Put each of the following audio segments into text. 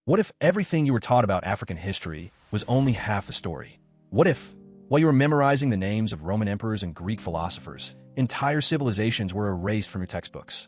What if everything you were taught about African history was only half the story? What if, while you were memorizing the names of Roman emperors and Greek philosophers, entire civilizations were erased from your textbooks?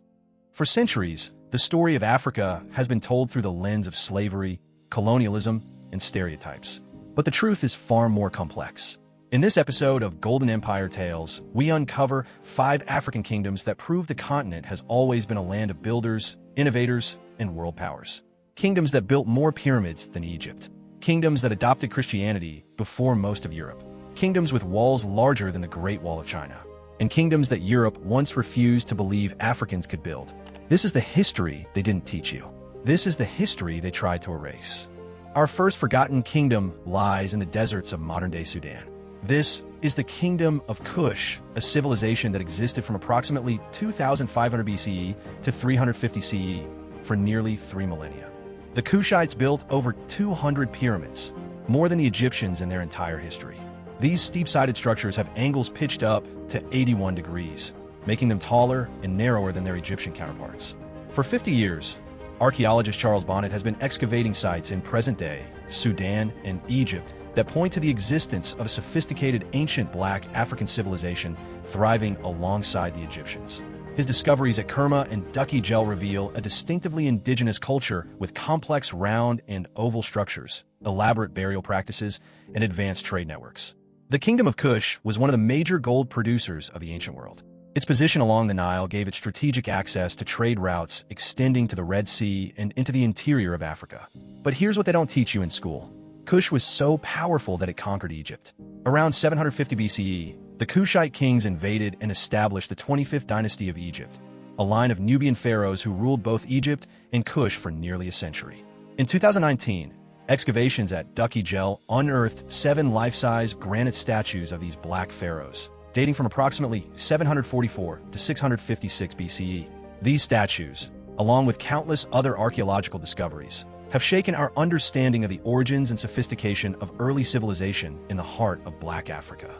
For centuries, the story of Africa has been told through the lens of slavery, colonialism, and stereotypes. But the truth is far more complex. In this episode of Golden Empire Tales, we uncover 5 African kingdoms that prove the continent has always been a land of builders, innovators, and world powers. Kingdoms that built more pyramids than Egypt. Kingdoms that adopted Christianity before most of Europe. Kingdoms with walls larger than the Great Wall of China. And kingdoms that Europe once refused to believe Africans could build. This is the history they didn't teach you. This is the history they tried to erase. Our first forgotten kingdom lies in the deserts of modern-day Sudan. This is the kingdom of Kush, a civilization that existed from approximately 2500 BCE to 350 CE for nearly 3 millennia. The Kushites built over 200 pyramids, more than the Egyptians in their entire history. These steep-sided structures have angles pitched up to 81 degrees, making them taller and narrower than their Egyptian counterparts. For 50 years, archaeologist Charles Bonnet has been excavating sites in present-day Sudan and Egypt that point to the existence of a sophisticated ancient black African civilization thriving alongside the Egyptians. His discoveries at Kerma and Ducky Gel reveal a distinctively indigenous culture with complex round and oval structures, elaborate burial practices, and advanced trade networks. The Kingdom of Kush was one of the major gold producers of the ancient world. Its position along the Nile gave it strategic access to trade routes extending to the Red Sea and into the interior of Africa. But here's what they don't teach you in school. Kush was so powerful that it conquered Egypt. Around 750 BCE, the Kushite kings invaded and established the 25th dynasty of Egypt, a line of Nubian pharaohs who ruled both Egypt and Kush for nearly a century. In 2019, excavations at Ducky Gel unearthed 7 life-size granite statues of these black pharaohs, dating from approximately 744 to 656 BCE. These statues, along with countless other archaeological discoveries, have shaken our understanding of the origins and sophistication of early civilization in the heart of Black Africa.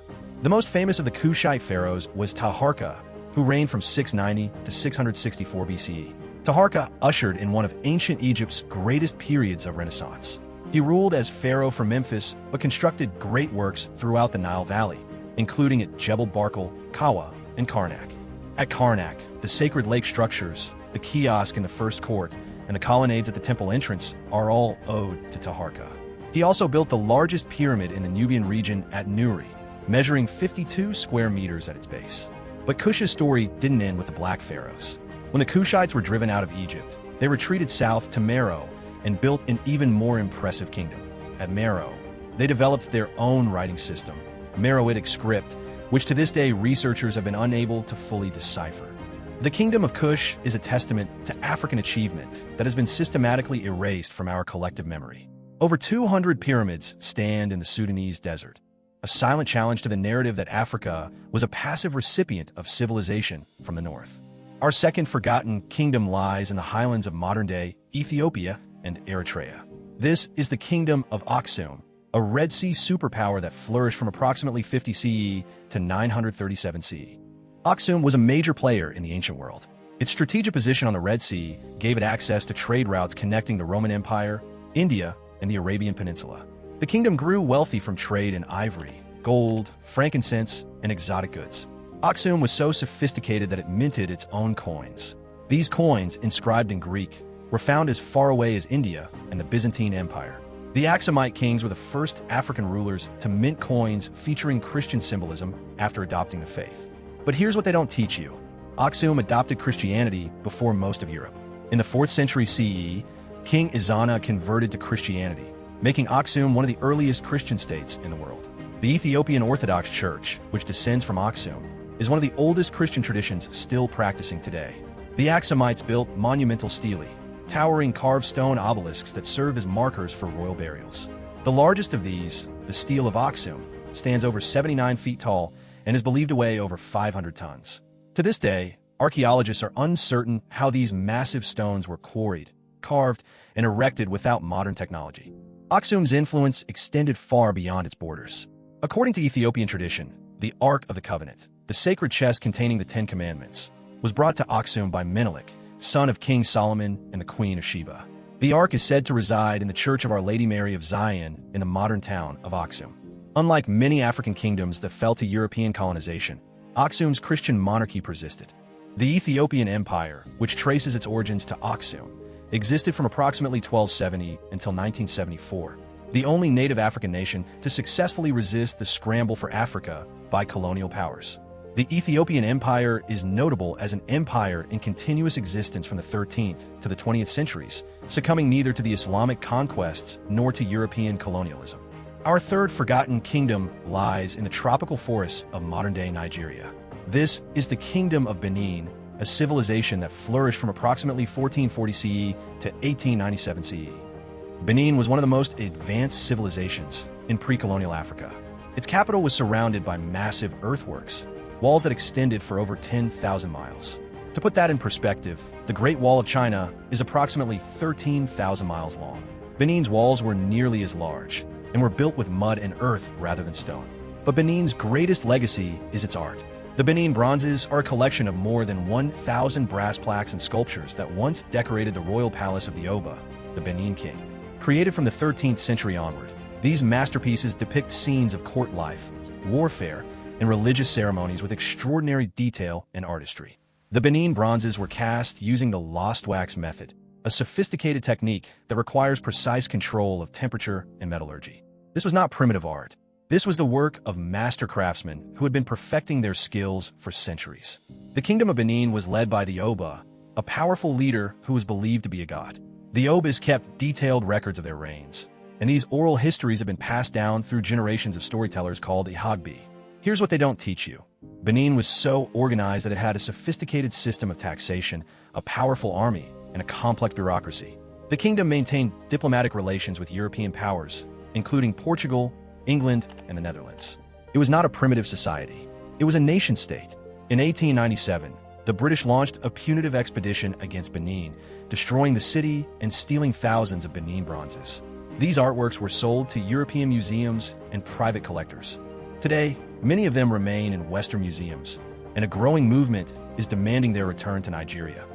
The most famous of the Kushite pharaohs was Taharqa, who reigned from 690 to 664 BCE. Taharqa ushered in one of ancient Egypt's greatest periods of Renaissance. He ruled as pharaoh from Memphis, but constructed great works throughout the Nile Valley, including at Jebel Barkal, Kawa, and Karnak. At Karnak, the sacred lake structures, the kiosk in the first court, and the colonnades at the temple entrance are all owed to Taharqa. He also built the largest pyramid in the Nubian region at Nuri, measuring 52 square meters at its base. But Kush's story didn't end with the Black Pharaohs. When the Kushites were driven out of Egypt, they retreated south to Meroe and built an even more impressive kingdom. At Meroe, they developed their own writing system, Meroitic script, which to this day researchers have been unable to fully decipher. The Kingdom of Kush is a testament to African achievement that has been systematically erased from our collective memory. Over 200 pyramids stand in the Sudanese desert, a silent challenge to the narrative that Africa was a passive recipient of civilization from the north. Our second forgotten kingdom lies in the highlands of modern-day Ethiopia and Eritrea. This is the Kingdom of Aksum, a Red Sea superpower that flourished from approximately 50 CE to 937 CE. Aksum was a major player in the ancient world. Its strategic position on the Red Sea gave it access to trade routes connecting the Roman Empire, India, and the Arabian Peninsula. The kingdom grew wealthy from trade in ivory, gold, frankincense, and exotic goods. Aksum was so sophisticated that it minted its own coins. These coins, inscribed in Greek, were found as far away as India and the Byzantine Empire. The Aksumite kings were the first African rulers to mint coins featuring Christian symbolism after adopting the faith. But here's what they don't teach you. Aksum adopted Christianity before most of Europe. In the 4th century CE, King Ezana converted to Christianity, making Aksum one of the earliest Christian states in the world. The Ethiopian Orthodox Church, which descends from Aksum, is one of the oldest Christian traditions still practicing today. The Aksumites built monumental stelae, towering carved stone obelisks that serve as markers for royal burials. The largest of these, the Stele of Aksum, stands over 79 feet tall and is believed to weigh over 500 tons. To this day, archaeologists are uncertain how these massive stones were quarried, carved, and erected without modern technology. Aksum's influence extended far beyond its borders. According to Ethiopian tradition, the Ark of the Covenant, the sacred chest containing the 10 Commandments, was brought to Aksum by Menelik, son of King Solomon and the Queen of Sheba. The Ark is said to reside in the Church of Our Lady Mary of Zion in the modern town of Aksum. Unlike many African kingdoms that fell to European colonization, Aksum's Christian monarchy persisted. The Ethiopian Empire, which traces its origins to Aksum, existed from approximately 1270 until 1974, the only native African nation to successfully resist the scramble for Africa by colonial powers. The Ethiopian Empire is notable as an empire in continuous existence from the 13th to the 20th centuries, succumbing neither to the Islamic conquests nor to European colonialism. Our third forgotten kingdom lies in the tropical forests of modern-day Nigeria. This is the Kingdom of Benin, a civilization that flourished from approximately 1440 CE to 1897 CE. Benin was one of the most advanced civilizations in pre-colonial Africa. Its capital was surrounded by massive earthworks, walls that extended for over 10,000 miles. To put that in perspective, the Great Wall of China is approximately 13,000 miles long. Benin's walls were nearly as large and were built with mud and earth rather than stone. But Benin's greatest legacy is its art. The Benin bronzes are a collection of more than 1,000 brass plaques and sculptures that once decorated the royal palace of the Oba, the Benin king. Created from the 13th century onward, these masterpieces depict scenes of court life, warfare, and religious ceremonies with extraordinary detail and artistry. The Benin bronzes were cast using the lost wax method, a sophisticated technique that requires precise control of temperature and metallurgy. This was not primitive art. This was the work of master craftsmen who had been perfecting their skills for centuries. The Kingdom of Benin was led by the Oba, a powerful leader who was believed to be a god. The Obas kept detailed records of their reigns, and these oral histories have been passed down through generations of storytellers called Ihagbi. Here's what they don't teach you. Benin was so organized that it had a sophisticated system of taxation, a powerful army, and a complex bureaucracy. The kingdom maintained diplomatic relations with European powers, including Portugal, England, and the Netherlands. It was not a primitive society. It was a nation-state. In 1897, the British launched a punitive expedition against Benin, destroying the city and stealing thousands of Benin bronzes. These artworks were sold to European museums and private collectors. Today, many of them remain in Western museums, and a growing movement is demanding their return to Nigeria.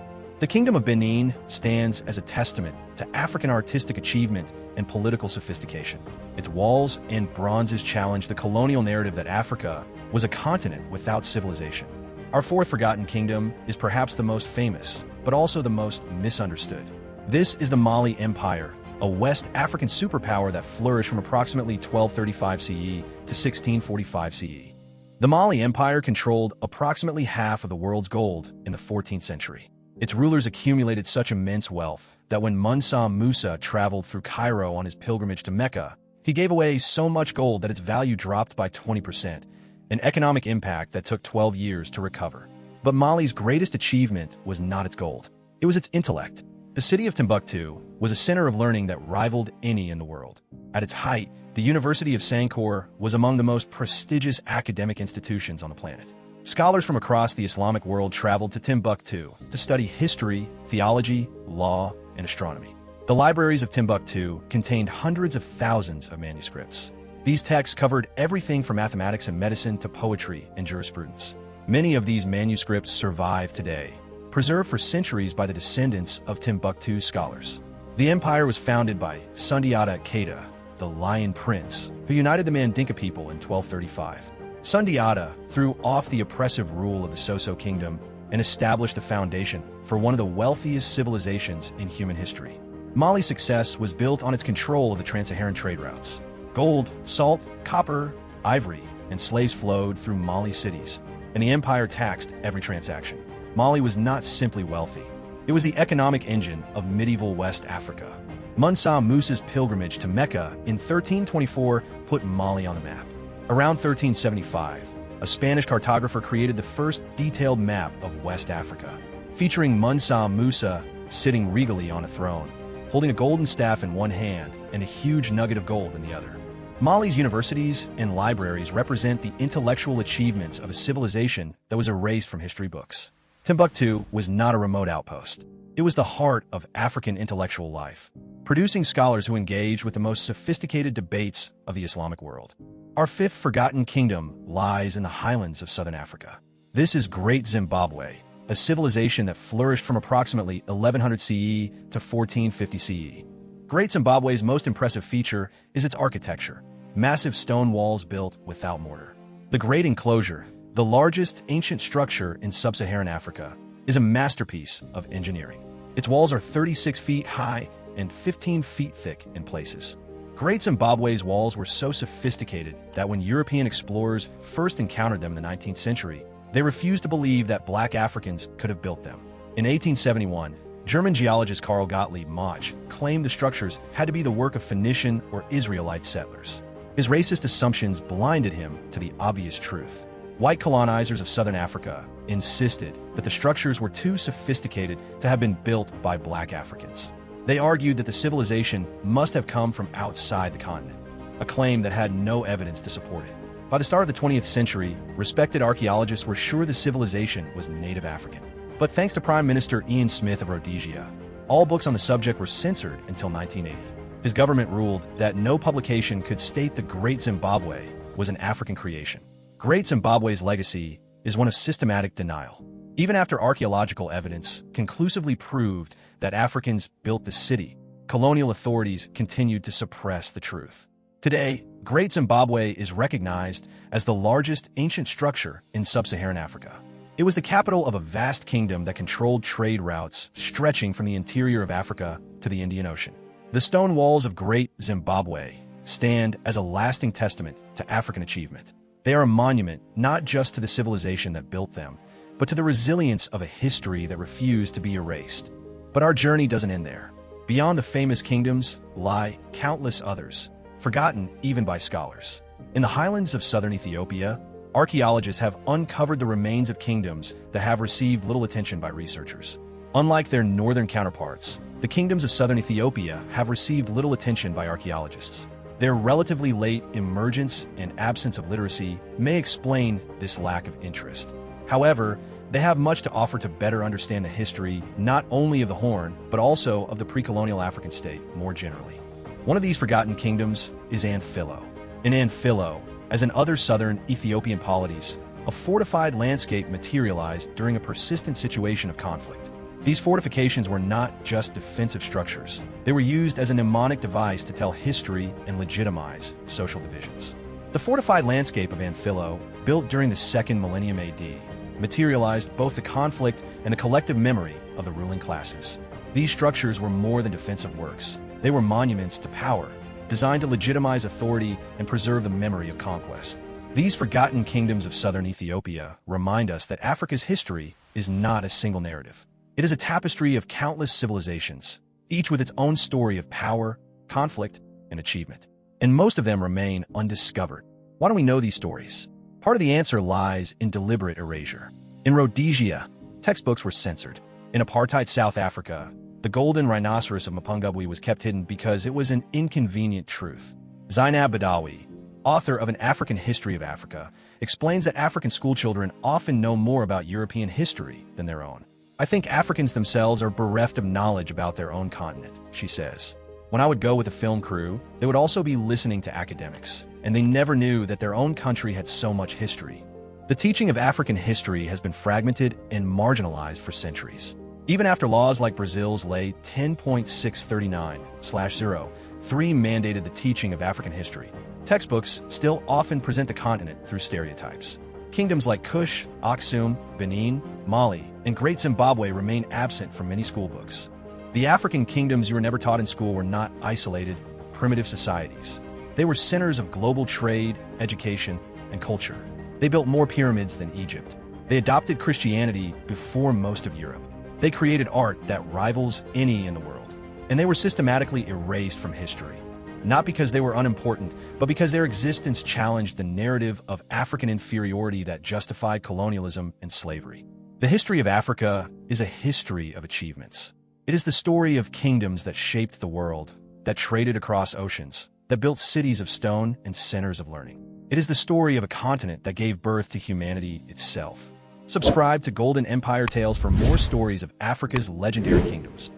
The Kingdom of Benin stands as a testament to African artistic achievement and political sophistication. Its walls and bronzes challenge the colonial narrative that Africa was a continent without civilization. Our fourth forgotten kingdom is perhaps the most famous, but also the most misunderstood. This is the Mali Empire, a West African superpower that flourished from approximately 1235 CE to 1645 CE. The Mali Empire controlled approximately half of the world's gold in the 14th century. Its rulers accumulated such immense wealth that when Musa Musa traveled through Cairo on his pilgrimage to Mecca, he gave away so much gold that its value dropped by 20%, an economic impact that took 12 years to recover. But Mali's greatest achievement was not its gold. It was its intellect. The city of Timbuktu was a center of learning that rivaled any in the world. At its height, the University of Sankore was among the most prestigious academic institutions on the planet. Scholars from across the Islamic world traveled to Timbuktu to study history, theology, law, and astronomy. The libraries of Timbuktu contained hundreds of thousands of manuscripts. These texts covered everything from mathematics and medicine to poetry and jurisprudence. Many of these manuscripts survive today, preserved for centuries by the descendants of Timbuktu scholars. The empire was founded by Sundiata Keita, the Lion Prince, who united the Mandinka people in 1235. Sundiata threw off the oppressive rule of the Soso kingdom and established the foundation for one of the wealthiest civilizations in human history. Mali's success was built on its control of the trans-Saharan trade routes. Gold, salt, copper, ivory, and slaves flowed through Mali's cities, and the empire taxed every transaction. Mali was not simply wealthy. It was the economic engine of medieval West Africa. Musa Musa's pilgrimage to Mecca in 1324 put Mali on the map. Around 1375, a Spanish cartographer created the first detailed map of West Africa, featuring Musa Musa sitting regally on a throne, holding a golden staff in one hand and a huge nugget of gold in the other. Mali's universities and libraries represent the intellectual achievements of a civilization that was erased from history books. Timbuktu was not a remote outpost. It was the heart of African intellectual life, producing scholars who engaged with the most sophisticated debates of the Islamic world. Our fifth forgotten kingdom lies in the highlands of southern Africa. This is Great Zimbabwe, a a civilization that flourished from approximately 1100 CE to 1450 CE. Great Zimbabwe's most impressive feature is its architecture, massive stone walls built without mortar. The Great Enclosure, the largest ancient structure in sub-Saharan Africa, is a masterpiece of engineering. Its walls are 36 feet high and 15 feet thick in places. Great Zimbabwe's walls were so sophisticated that when European explorers first encountered them in the 19th century, they refused to believe that black Africans could have built them. In 1871, German geologist Karl Gottlieb Mach claimed the structures had to be the work of Phoenician or Israelite settlers. His racist assumptions blinded him to the obvious truth. White colonizers of southern Africa insisted that the structures were too sophisticated to have been built by black Africans. They argued that the civilization must have come from outside the continent, a claim that had no evidence to support it. By the start of the 20th century, respected archaeologists were sure the civilization was native African. But thanks to Prime Minister Ian Smith of Rhodesia, all books on the subject were censored until 1980. His government ruled that no publication could state the Great Zimbabwe was an African creation. Great Zimbabwe's legacy is one of systematic denial. Even after archaeological evidence conclusively proved that Africans built the city, colonial authorities continued to suppress the truth. Today, Great Zimbabwe is recognized as the largest ancient structure in sub-Saharan Africa. It was the capital of a vast kingdom that controlled trade routes stretching from the interior of Africa to the Indian Ocean. The stone walls of Great Zimbabwe stand as a lasting testament to African achievement. They are a monument not just to the civilization that built them, but to the resilience of a history that refused to be erased. But our journey doesn't end there. Beyond the famous kingdoms lie countless others, forgotten even by scholars. In the highlands of southern Ethiopia, archaeologists have uncovered the remains of kingdoms that have received little attention by researchers. Unlike their northern counterparts, the kingdoms of southern Ethiopia have received little attention by archaeologists. Their relatively late emergence and absence of literacy may explain this lack of interest. However, they have much to offer to better understand the history not only of the Horn, but also of the pre-colonial African state more generally. One of these forgotten kingdoms is Anphilo. In Anphilo, as in other southern Ethiopian polities, a fortified landscape materialized during a persistent situation of conflict. These fortifications were not just defensive structures. They were used as a mnemonic device to tell history and legitimize social divisions. The fortified landscape of Anphilo, built during the 2nd millennium AD, materialized both the conflict and the collective memory of the ruling classes. These structures were more than defensive works. They were monuments to power, designed to legitimize authority and preserve the memory of conquest. These forgotten kingdoms of southern Ethiopia remind us that Africa's history is not a single narrative. It is a tapestry of countless civilizations, each with its own story of power, conflict, and achievement. And most of them remain undiscovered. Why don't we know these stories? Part of the answer lies in deliberate erasure. In Rhodesia, textbooks were censored. In apartheid South Africa, the golden rhinoceros of Mapungubwe was kept hidden because it was an inconvenient truth. Zainab Badawi, author of An African History of Africa, explains that African schoolchildren often know more about European history than their own. I think Africans themselves are bereft of knowledge about their own continent, she says. When I would go with a film crew, they would also be listening to academics, and they never knew that their own country had so much history. The teaching of African history has been fragmented and marginalized for centuries. Even after laws like Brazil's Lei 10.639/03 mandated the teaching of African history, textbooks still often present the continent through stereotypes. Kingdoms like Kush, Aksum, Benin, Mali, and Great Zimbabwe remain absent from many schoolbooks. The African kingdoms you were never taught in school were not isolated, primitive societies. They were centers of global trade, education, and culture. They built more pyramids than Egypt. They adopted Christianity before most of Europe. They created art that rivals any in the world. And they were systematically erased from history. Not because they were unimportant, but because their existence challenged the narrative of African inferiority that justified colonialism and slavery. The history of Africa is a history of achievements. It is the story of kingdoms that shaped the world, that traded across oceans, that built cities of stone and centers of learning. It is the story of a continent that gave birth to humanity itself. Subscribe to Golden Empire Tales for more stories of Africa's legendary kingdoms.